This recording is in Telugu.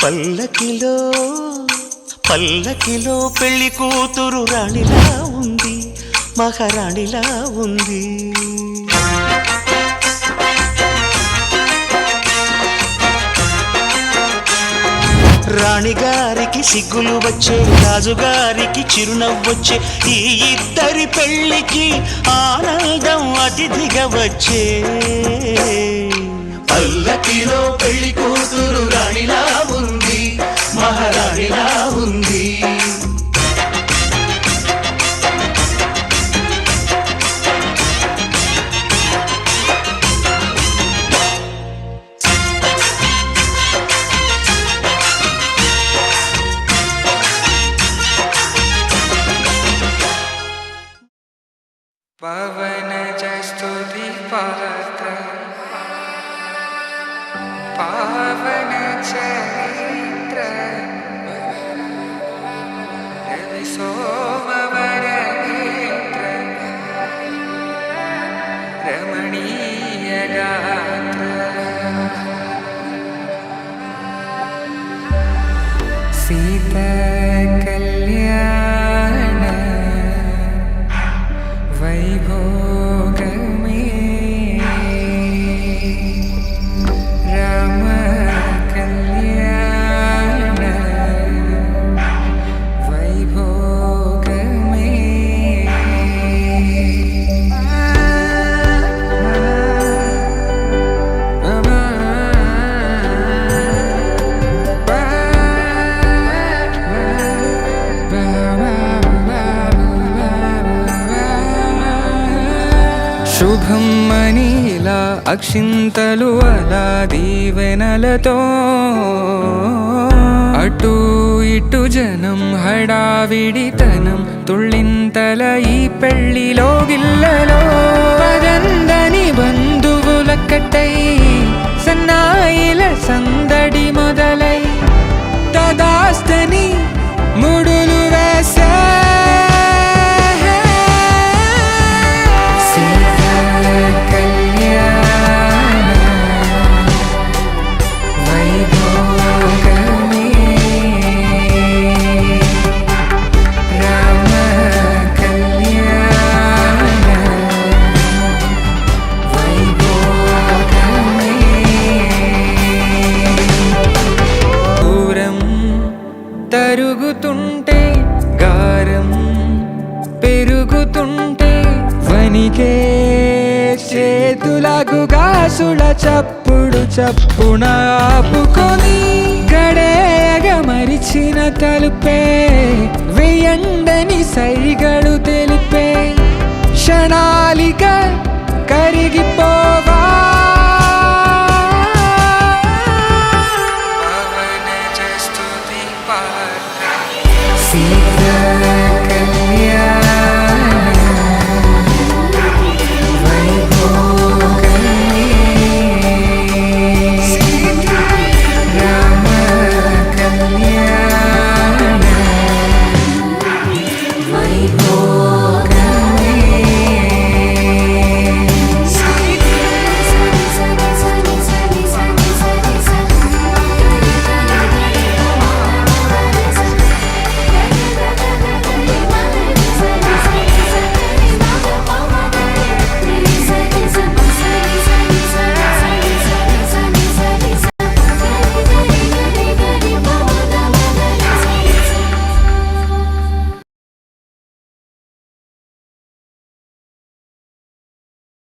పల్లకిలో పల్లకిలో పెళ్లి కూతురు రాణిలా ఉంది, మహారాణిలా ఉంది. రాణిగారికి సిగ్గులు వచ్చే, రాజుగారికి చిరునవ్వొచ్చే, ఈ ఇద్దరి పెళ్లికి ఆనందం అతిథిగా వచ్చే. పల్లకిలో పెళ్లి కూతురు రాణిలా ఉంది, మహారాణిలా ఉంది. పవన జస్తుతి పాత్ర పావన చరిత్ర రవి సోమవర నేత్ర రమణీయ గాత్ర సీతా కళ్యాణ వైభోగమే రామ కళ్యాణ వైభోగమే. శుభం మనీలా అక్షింతలు అలా దీవెనలతో అటు ఇటు జనం హడావిడితనం తుళ్ళింతల ఈ పెళ్లిలో గిల్లలో పదందని బంధువులక్కటై సన్నాయిల సందడి మొదలై తదాస్తని ముడులు వేసే. తరుగుతుంటే గారం పెరుగుతుంటే వనికే చేతులకు గాసుల చప్పుడు చప్పున ఆపుకొని గడేయగ మరిచిన తలుపే వేయండని సైగడు తెలిపే క్షణాలిక కరిగిపోవా. సీతా కళ్యాణ